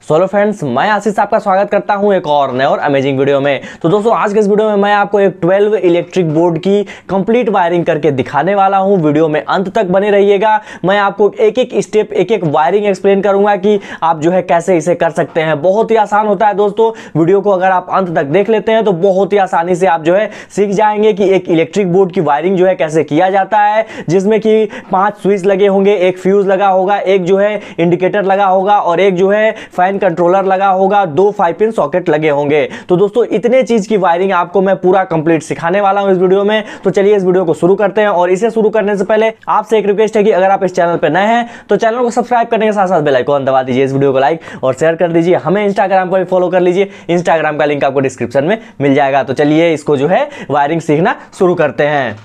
Solo friends, मैं आशीष आपका स्वागत करता हूं एक और नए और अमेजिंग वीडियो में। तो दोस्तों आज के इस वीडियो में मैं आपको एक 12 इलेक्ट्रिक बोर्ड की कंप्लीट वायरिंग करके दिखाने वाला हूं। वीडियो में अंत तक बने रहिएगा। मैं आपको एक एक स्टेप एक एक वायरिंग एक्सप्लेन करूंगा कि आप जो है कैसे इसे कर सकते हैं। बहुत ही आसान होता है दोस्तों। वीडियो को अगर आप अंत तक देख लेते हैं तो बहुत ही आसानी से आप जो है सीख जाएंगे कि एक इलेक्ट्रिक बोर्ड की वायरिंग जो है कैसे किया जाता है, जिसमें कि 5 स्विच लगे होंगे, एक फ्यूज लगा होगा, एक जो है इंडिकेटर लगा होगा और एक जो है फैन कंट्रोलर लगा होगा, 2 5 पिन सॉकेट लगे होंगे। तो दोस्तों इतने चीज की वायरिंग आपको मैं पूरा कंप्लीट सिखाने वाला हूं इस वीडियो में। तो चलिए इस वीडियो को शुरू करते हैं। और इसे शुरू करने से पहले आपसे एक रिक्वेस्ट है कि अगर आप इस चैनल पर नए हैं तो चैनल को सब्सक्राइब करने के साथ साथ बेल आइकन दबा दीजिए, इस वीडियो को लाइक और शेयर कर दीजिए। हमें इंस्टाग्राम पर भी फॉलो कर लीजिए, इंस्टाग्राम का लिंक आपको डिस्क्रिप्शन में मिल जाएगा। तो चलिए इसको जो है वायरिंग सीखना शुरू करते हैं।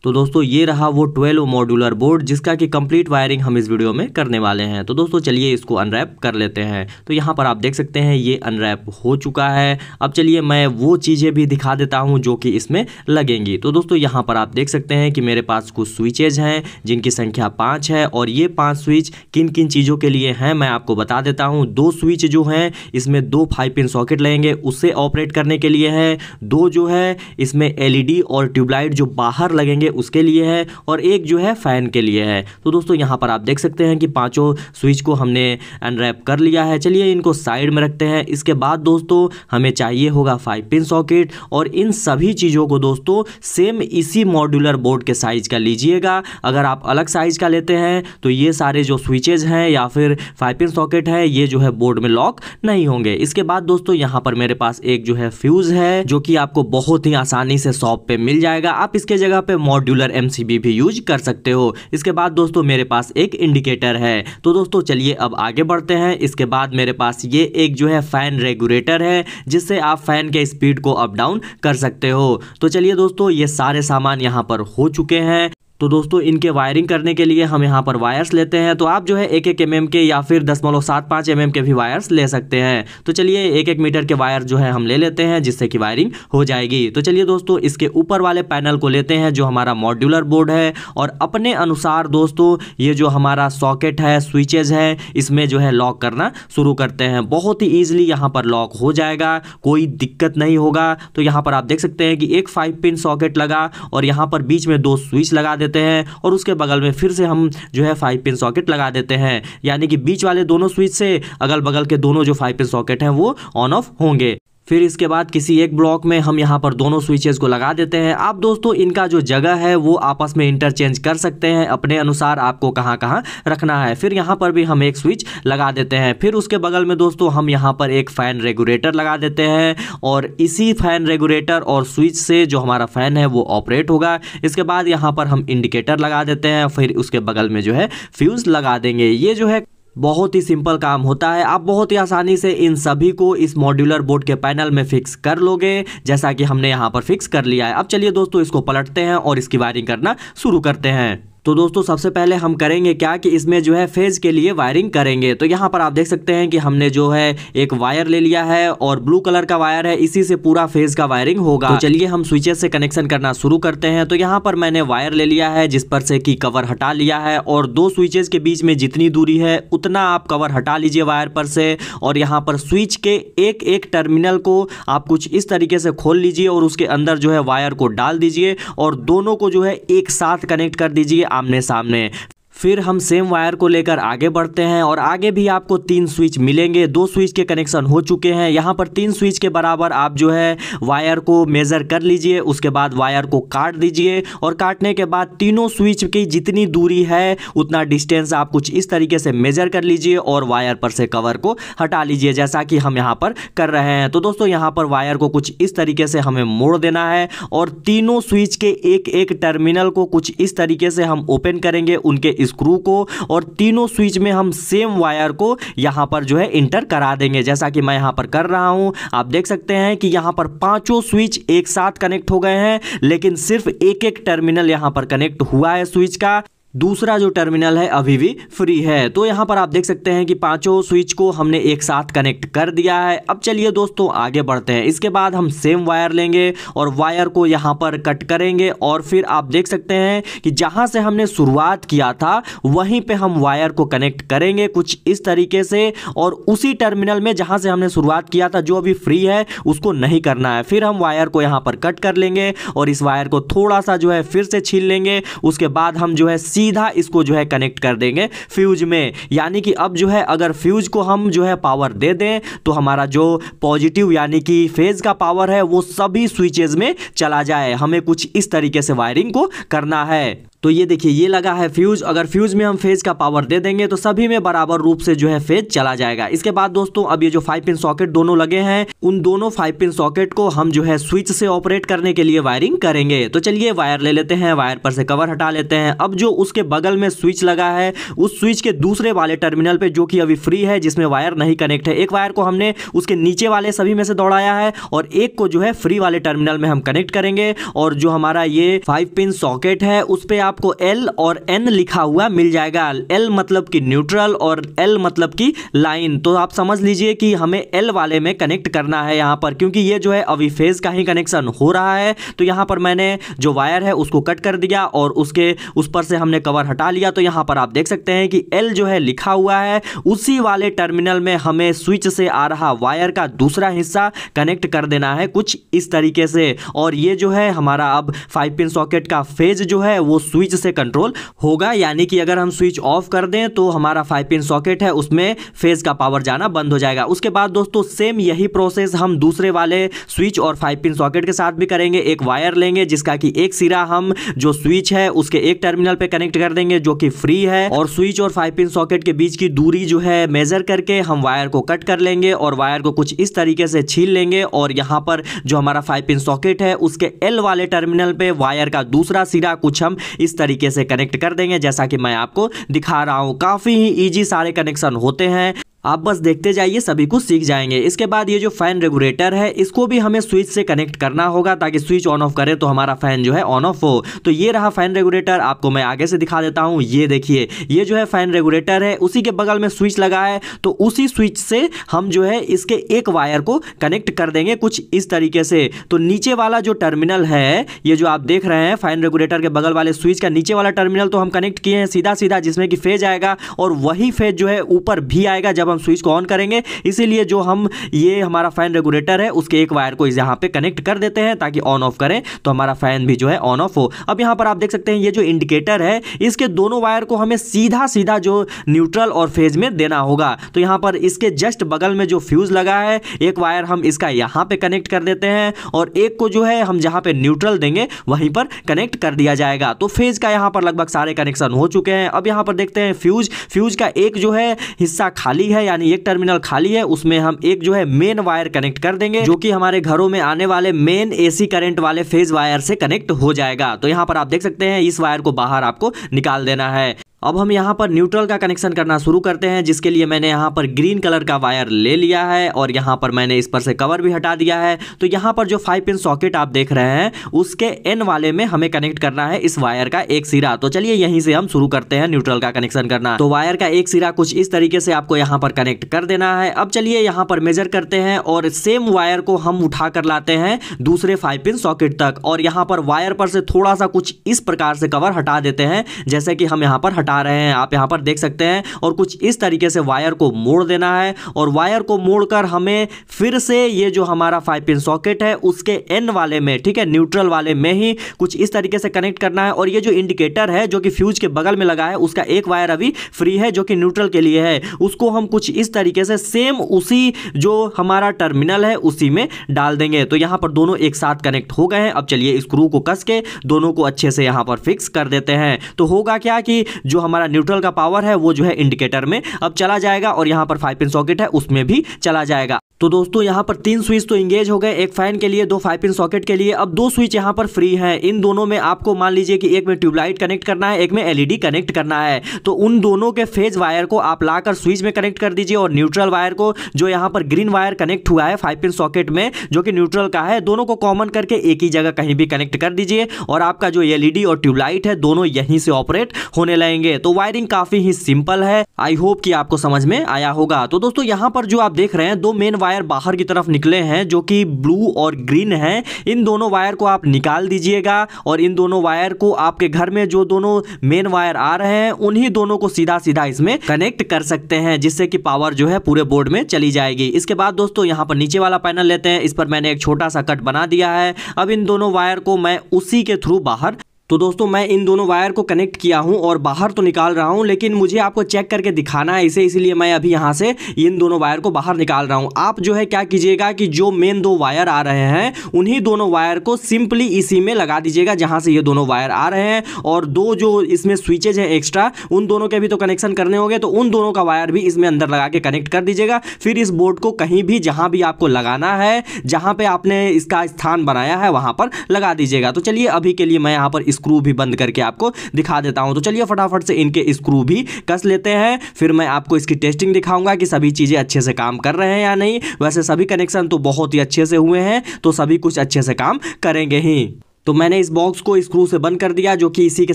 तो दोस्तों ये रहा वो 12 मॉड्यूलर बोर्ड जिसका कि कंप्लीट वायरिंग हम इस वीडियो में करने वाले हैं। तो दोस्तों चलिए इसको अनरैप कर लेते हैं। तो यहाँ पर आप देख सकते हैं ये अनरैप हो चुका है। अब चलिए मैं वो चीज़ें भी दिखा देता हूँ जो कि इसमें लगेंगी। तो दोस्तों यहाँ पर आप देख सकते हैं कि मेरे पास कुछ स्विचेज हैं जिनकी संख्या 5 है और ये 5 स्विच किन किन चीज़ों के लिए हैं मैं आपको बता देता हूँ। 2 स्विच जो हैं इसमें 2 5 पिन सॉकेट लगेंगे, उससे ऑपरेट करने के लिए है। 2 जो है इसमें LED और ट्यूबलाइट जो बाहर लगेंगे उसके लिए है और एक जो है फैन के लिए है। तो दोस्तों यहाँ पर आप देख सकते हैं कि पांचों स्विच को हमने अनरैप कर लिया है। चलिए इनको साइड में रखते हैं। इसके बाद दोस्तों हमें चाहिए होगा 5 पिन सॉकेट और इन सभी चीज़ों को दोस्तों सेम इसी मॉड्यूलर बोर्ड के साइज का लीजिएगा। अगर आप अलग साइज का लेते हैं तो ये सारे जो स्विचेज हैं या फिर 5 पिन सॉकेट है ये जो है बोर्ड में लॉक नहीं होंगे। इसके बाद दोस्तों यहाँ पर मेरे पास एक जो है फ्यूज है जो कि आपको बहुत ही आसानी से शॉप पे मिल जाएगा। आप इसके जगह पे मॉड्यूलर MCB भी यूज कर सकते हो। इसके बाद दोस्तों मेरे पास एक इंडिकेटर है। तो दोस्तों चलिए अब आगे बढ़ते हैं। इसके बाद मेरे पास ये एक जो है फैन रेगुलेटर है जिससे आप फैन के स्पीड को अप डाउन कर सकते हो। तो चलिए दोस्तों ये सारे सामान यहाँ पर हो चुके हैं। तो दोस्तों इनके वायरिंग करने के लिए हम यहाँ पर वायर्स लेते हैं। तो आप जो है 1-1 mm के या फिर 0.75 mm के भी वायर्स ले सकते हैं। तो चलिए 1-1 मीटर के वायर जो है हम ले लेते हैं जिससे कि वायरिंग हो जाएगी। तो चलिए दोस्तों इसके ऊपर वाले पैनल को लेते हैं जो हमारा मॉड्यूलर बोर्ड है और अपने अनुसार दोस्तों ये जो हमारा सॉकेट है, स्विचेज है, इसमें जो है लॉक करना शुरू करते हैं। बहुत ही ईजिली यहाँ पर लॉक हो जाएगा, कोई दिक्कत नहीं होगा। तो यहाँ पर आप देख सकते हैं कि एक 5 पिन सॉकेट लगा और यहाँ पर बीच में 2 स्विच लगा देते हैं और उसके बगल में फिर से हम जो है 5 पिन सॉकेट लगा देते हैं। यानी कि बीच वाले दोनों स्विच से अगल बगल के दोनों जो 5 पिन सॉकेट हैं वो ऑन ऑफ होंगे। फिर इसके बाद किसी एक ब्लॉक में हम यहाँ पर दोनों स्विचेस को लगा देते हैं। आप दोस्तों इनका जो जगह है वो आपस में इंटरचेंज कर सकते हैं अपने अनुसार आपको कहाँ कहाँ रखना है। फिर यहाँ पर भी हम एक स्विच लगा देते हैं। फिर उसके बगल में दोस्तों हम यहाँ पर एक फैन रेगुलेटर लगा देते हैं और इसी फैन रेगुलेटर और स्विच से जो हमारा फैन है वो ऑपरेट होगा। इसके बाद यहाँ पर हम इंडिकेटर लगा देते हैं, फिर उसके बगल में जो है फ्यूज लगा देंगे। ये जो है बहुत ही सिंपल काम होता है। आप बहुत ही आसानी से इन सभी को इस मॉड्यूलर बोर्ड के पैनल में फिक्स कर लोगे जैसा कि हमने यहाँ पर फिक्स कर लिया है। अब चलिए दोस्तों इसको पलटते हैं और इसकी वायरिंग करना शुरू करते हैं। तो दोस्तों सबसे पहले हम करेंगे क्या कि इसमें जो है फेज के लिए वायरिंग करेंगे। तो यहाँ पर आप देख सकते हैं कि हमने जो है एक वायर ले लिया है और ब्लू कलर का वायर है, इसी से पूरा फेज का वायरिंग होगा। तो चलिए हम स्विचेस से कनेक्शन करना शुरू करते हैं। तो यहाँ पर मैंने वायर ले लिया है जिस पर से कि कवर हटा लिया है और 2 स्विचेस के बीच में जितनी दूरी है उतना आप कवर हटा लीजिए वायर पर से। और यहाँ पर स्विच के एक एक टर्मिनल को आप कुछ इस तरीके से खोल लीजिए और उसके अंदर जो है वायर को डाल दीजिए और दोनों को जो है एक साथ कनेक्ट कर दीजिए आमने सामने। फिर हम सेम वायर को लेकर आगे बढ़ते हैं और आगे भी आपको 3 स्विच मिलेंगे। 2 स्विच के कनेक्शन हो चुके हैं। यहाँ पर 3 स्विच के बराबर आप जो है वायर को मेजर कर लीजिए। उसके बाद वायर को काट दीजिए और काटने के बाद तीनों स्विच की जितनी दूरी है उतना डिस्टेंस आप कुछ इस तरीके से मेजर कर लीजिए और वायर पर से कवर को हटा लीजिए जैसा कि हम यहाँ पर कर रहे हैं। तो दोस्तों यहाँ पर वायर को कुछ इस तरीके से हमें मोड़ देना है और तीनों स्विच के एक एक टर्मिनल को कुछ इस तरीके से हम ओपन करेंगे उनके स्क्रू को और तीनों स्विच में हम सेम वायर को यहां पर जो है इंटर करा देंगे जैसा कि मैं यहां पर कर रहा हूं। आप देख सकते हैं कि यहां पर पांचों स्विच एक साथ कनेक्ट हो गए हैं लेकिन सिर्फ एक एक टर्मिनल यहां पर कनेक्ट हुआ है स्विच का। दूसरा जो टर्मिनल है अभी भी फ्री है। तो यहाँ पर आप देख सकते हैं कि पांचों स्विच को हमने एक साथ कनेक्ट कर दिया है। अब चलिए दोस्तों आगे बढ़ते हैं। इसके बाद हम सेम वायर लेंगे और वायर को यहाँ पर कट करेंगे और फिर आप देख सकते हैं कि जहाँ से हमने शुरुआत किया था वहीं पे हम वायर को कनेक्ट करेंगे कुछ इस तरीके से, और उसी टर्मिनल में जहाँ से हमने शुरुआत किया था जो अभी फ्री है उसको नहीं करना है। फिर हम वायर को यहाँ पर कट कर लेंगे और इस वायर को थोड़ा सा जो है फिर से छील लेंगे। उसके बाद हम जो है सीधा इसको जो है कनेक्ट कर देंगे फ्यूज में। यानी कि अब जो है अगर फ्यूज को हम जो है पावर दे दें तो हमारा जो पॉजिटिव यानी कि फेज का पावर है वो सभी स्विचेज में चला जाए। हमें कुछ इस तरीके से वायरिंग को करना है। तो ये देखिए ये लगा है फ्यूज। अगर फ्यूज में हम फेज का पावर दे देंगे तो सभी में बराबर रूप से जो है फेज चला जाएगा। इसके बाद दोस्तों अब ये जो 5 पिन सॉकेट दोनों लगे हैं उन दोनों 5 पिन सॉकेट को हम जो है स्विच से ऑपरेट करने के लिए वायरिंग करेंगे। तो चलिए वायर ले लेते हैं, वायर पर से कवर हटा लेते हैं। अब जो उसके बगल में स्विच लगा है उस स्विच के दूसरे वाले टर्मिनल पे जो कि अभी फ्री है जिसमें वायर नहीं कनेक्ट है, एक वायर को हमने उसके नीचे वाले सभी में से दौड़ाया है और एक को जो है फ्री वाले टर्मिनल में हम कनेक्ट करेंगे। और जो हमारा ये 5 पिन सॉकेट है उस पे आपको L और N लिखा हुआ मिल जाएगा। L मतलब कि न्यूट्रल और L मतलब कि लाइन। तो आप समझ लीजिए कि हमें L वाले में कनेक्ट करना है यहाँ पर, क्योंकि ये जो है अभी फेज का ही कनेक्शन हो रहा है। तो यहाँ पर मैंने जो वायर है उसको कट कर दिया और उसके उस पर से हमने कवर हटा लिया। तो यहाँ पर आप देख सकते हैं कि L जो है लिखा हुआ है उसी वाले टर्मिनल में हमें स्विच से आ रहा वायर का दूसरा हिस्सा कनेक्ट कर देना है कुछ इस तरीके से। और ये जो है हमारा अब 5 पिन सॉकेट का फेज जो है वो स्विच से कंट्रोल होगा। यानी कि अगर हम स्विच ऑफ कर दें तो हमारा 5 पिन सॉकेट है उसमें फेज का पावर जाना बंद हो जाएगा। उसके बाद दोस्तों सेम यही प्रोसेस हम दूसरे वाले स्विच और 5 पिन सॉकेट के साथ भी करेंगे। एक वायर लेंगे जिसका कि एक सिरा हम जो स्विच है उसके एक टर्मिनल पे कनेक्ट कर देंगे जो कि फ्री है, और स्विच और 5 पिन सॉकेट के बीच की दूरी जो है मेजर करके हम वायर को कट कर लेंगे और वायर को कुछ इस तरीके से छील लेंगे। और यहाँ पर जो हमारा 5 पिन सॉकेट है उसके L वाले टर्मिनल पे वायर का दूसरा सिरा कुछ हम इस तरीके से कनेक्ट कर देंगे जैसा कि मैं आपको दिखा रहा हूं। काफी ही इजी सारे कनेक्शन होते हैं, आप बस देखते जाइए सभी कुछ सीख जाएंगे। इसके बाद ये जो फैन रेगुलेटर है इसको भी हमें स्विच से कनेक्ट करना होगा ताकि स्विच ऑन ऑफ करें तो हमारा फैन जो है ऑन ऑफ हो। तो ये रहा फैन रेगुलेटर, आपको मैं आगे से दिखा देता हूं। ये देखिए ये जो है फैन रेगुलेटर है, उसी के बगल में स्विच लगा है। तो उसी स्विच से हम जो है इसके एक वायर को कनेक्ट कर देंगे कुछ इस तरीके से। तो नीचे वाला जो टर्मिनल है ये जो आप देख रहे हैं फैन रेगुलेटर के बगल वाले स्विच का नीचे वाला टर्मिनल तो हम कनेक्ट किए हैं सीधा सीधा, जिसमें कि फेज आएगा और वही फेज जो है ऊपर भी आएगा जब हम स्विच को ऑन करेंगे। इसीलिए जो हम ये हमारा फैन रेगुलेटर है उसके एक वायर को यहां पे कनेक्ट कर देते हैं ताकि ऑन ऑफ करें तो हमारा फैन भी जो है ऑन ऑफ हो। अब यहां पर आप देख सकते हैं ये जो इंडिकेटर है इसके दोनों वायर को हमें सीधा सीधा जो न्यूट्रल और फेज में देना होगा। तो यहां पर इसके जस्ट बगल में जो फ्यूज लगा है एक वायर हम इसका यहां पे कनेक्ट कर देते हैं और एक को जो है हम जहां पे न्यूट्रल देंगे वहीं पर कनेक्ट कर दिया जाएगा। तो फेज का यहां पर लगभग सारे कनेक्शन हो चुके हैं। अब यहां पर देखते हैं फ्यूज का एक जो है हिस्सा खाली है, यानी एक टर्मिनल खाली है, उसमें हम एक जो है मेन वायर कनेक्ट कर देंगे जो कि हमारे घरों में आने वाले मेन एसी करंट वाले फेज वायर से कनेक्ट हो जाएगा। तो यहां पर आप देख सकते हैं इस वायर को बाहर आपको निकाल देना है। अब हम यहाँ पर न्यूट्रल का कनेक्शन करना शुरू करते हैं, जिसके लिए मैंने यहाँ पर ग्रीन कलर का वायर ले लिया है और यहाँ पर मैंने इस पर से कवर भी हटा दिया है। तो यहाँ पर जो 5 पिन सॉकेट आप देख रहे हैं उसके N वाले में हमें कनेक्ट करना है इस वायर का एक सिरा। तो चलिए यहीं से हम शुरू करते हैं न्यूट्रल का कनेक्शन करना। तो वायर का एक सिरा कुछ इस तरीके से आपको यहाँ पर कनेक्ट कर देना है। अब चलिए यहाँ पर मेजर करते हैं और सेम वायर को हम उठा कर लाते हैं दूसरे 5 पिन सॉकेट तक और यहाँ पर वायर पर से थोड़ा सा कुछ इस प्रकार से कवर हटा देते हैं जैसे कि हम यहाँ पर हटा रहे हैं, आप यहां पर देख सकते हैं। और कुछ इस तरीके से वायर को मोड़ देना है और वायर को मोड़कर हमें फिर से ये जो हमारा 5 पिन सॉकेट है उसके N वाले में, ठीक है, न्यूट्रल वाले में ही कुछ इस तरीके से कनेक्ट करना है। और ये जो इंडिकेटर है जो कि फ्यूज के बगल में लगा है उसका एक वायर अभी फ्री है जो कि न्यूट्रल के लिए है, उसको हम कुछ इस तरीके से सेम उसी जो हमारा टर्मिनल है उसी में डाल देंगे। तो यहां पर दोनों एक साथ कनेक्ट हो गए हैं। अब चलिए स्क्रू को कस के दोनों को अच्छे से यहां पर फिक्स कर देते हैं। तो होगा क्या कि जो जो हमारा न्यूट्रल का पावर है वो जो है इंडिकेटर में अब चला जाएगा और यहाँ पर 5 पिन सॉकेट है उसमें भी चला जाएगा। तो दोस्तों यहाँ पर 3 स्विच तो इंगेज हो गए, एक फैन के लिए, 2 5 पिन सॉकेट के लिए। अब 2 स्विच यहाँ पर फ्री हैं। इन दोनों में आपको मान लीजिए कि एक में ट्यूबलाइट कनेक्ट करना है, एक में एलईडी कनेक्ट करना है। तो उन दोनों के फेज वायर को आप लाकर स्विच में कनेक्ट कर दीजिए और न्यूट्रल वायर को जो यहाँ पर ग्रीन वायर कनेक्ट हुआ है 5 पिन सॉकेट में जो कि न्यूट्रल का है, दोनों को कॉमन करके एक ही जगह कहीं भी कनेक्ट कर दीजिए और आपका जो एलईडी और ट्यूबलाइट है दोनों यहीं से ऑपरेट होने लगेंगे। तो वायरिंग काफी ही सिंपल है। आई होप कि आपको समझ में आया होगा। तो दोस्तों यहाँ पर जो आप देख रहे हैं 2 मेन वायर बाहर की तरफ निकले हैं जो कि ब्लू और ग्रीन हैं। इन दोनों वायर को आप निकाल दीजिएगा और इन दोनों वायर को आपके घर में जो दोनों मेन वायर आ रहे हैं उन्हीं दोनों को सीधा सीधा इसमें कनेक्ट कर सकते हैं जिससे कि पावर जो है पूरे बोर्ड में चली जाएगी। इसके बाद दोस्तों यहाँ पर नीचे वाला पैनल लेते हैं। इस पर मैंने एक छोटा सा कट बना दिया है। अब इन दोनों वायर को मैं उसी के थ्रू बाहर, तो दोस्तों मैं इन दोनों वायर को कनेक्ट किया हूं और बाहर तो निकाल रहा हूं, लेकिन मुझे आपको चेक करके दिखाना है इसे, इसलिए मैं अभी यहां से इन दोनों वायर को बाहर निकाल रहा हूं। आप जो है क्या कीजिएगा कि जो मेन 2 वायर आ रहे हैं उन्हीं दोनों वायर को सिंपली इसी में लगा दीजिएगा जहां से ये दोनों वायर आ रहे हैं, और 2 जो इसमें स्विचेज है एक्स्ट्रा उन दोनों के भी तो कनेक्शन करने होंगे, तो उन दोनों का वायर भी इसमें अंदर लगा के कनेक्ट कर दीजिएगा। फिर इस बोर्ड को कहीं भी जहां भी आपको लगाना है, जहां पे आपने इसका स्थान बनाया है वहां पर लगा दीजिएगा। तो चलिए अभी के लिए मैं यहां पर स्क्रू भी बंद करके आपको दिखा देता हूं। तो चलिए फटाफट से इनके स्क्रू भी कस लेते हैं, फिर मैं आपको इसकी टेस्टिंग दिखाऊंगा कि सभी चीजें अच्छे से काम कर रहे हैं या नहीं। वैसे सभी कनेक्शन तो बहुत ही अच्छे से हुए हैं, तो सभी कुछ अच्छे से काम करेंगे ही। तो मैंने इस बॉक्स को स्क्रू से बंद कर दिया जो कि इसी के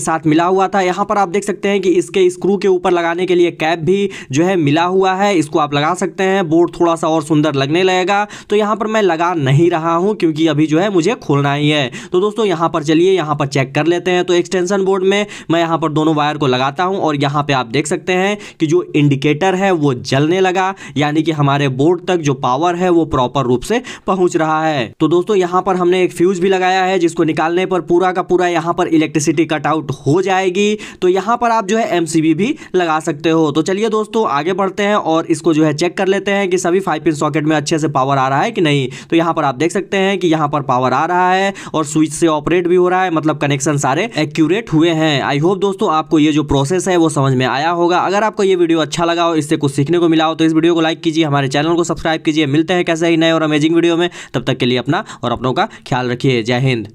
साथ मिला हुआ था। यहाँ पर आप देख सकते हैं कि इसके स्क्रू के ऊपर लगाने के लिए कैप भी जो है मिला हुआ है, इसको आप लगा सकते हैं। बोर्ड थोड़ा सा और सुंदर लगने लगेगा। तो यहाँ पर मैं लगा नहीं रहा हूँ क्योंकि अभी जो है मुझे खोलना ही है। तो दोस्तों यहाँ पर चलिए यहाँ पर चेक कर लेते हैं। तो एक्सटेंशन बोर्ड में मैं यहाँ पर दोनों वायर को लगाता हूँ और यहाँ पे आप देख सकते हैं कि जो इंडिकेटर है वो जलने लगा, यानी कि हमारे बोर्ड तक जो पावर है वो प्रॉपर रूप से पहुँच रहा है। तो दोस्तों यहाँ पर हमने एक फ्यूज भी लगाया है जिसको निकालने पर पूरा का पूरा यहाँ पर इलेक्ट्रिसिटी कट आउट हो जाएगी। तो यहाँ पर आप जो है एमसीबी भी लगा सकते हो। तो चलिए दोस्तों आगे बढ़ते हैं और इसको जो है चेक कर लेते हैं कि सभी 5 पिन सॉकेट में अच्छे से पावर आ रहा है कि नहीं। तो यहाँ पर आप देख सकते हैं कि यहाँ पर पावर आ रहा है और स्विच से ऑपरेट भी हो रहा है, मतलब कनेक्शन सारे एक्यूरेट हुए हैं। आई होप दोस्तों आपको ये जो प्रोसेस है वो समझ में आया होगा। अगर आपको ये वीडियो अच्छा लगा हो, इससे कुछ सीखने को मिला हो, तो इस वीडियो को लाइक कीजिए, हमारे चैनल को सब्सक्राइब कीजिए। मिलते हैं कैसे ही नए और अमेजिंग वीडियो में, तब तक के लिए अपना और अपनों का ख्याल रखिए। जय हिंद।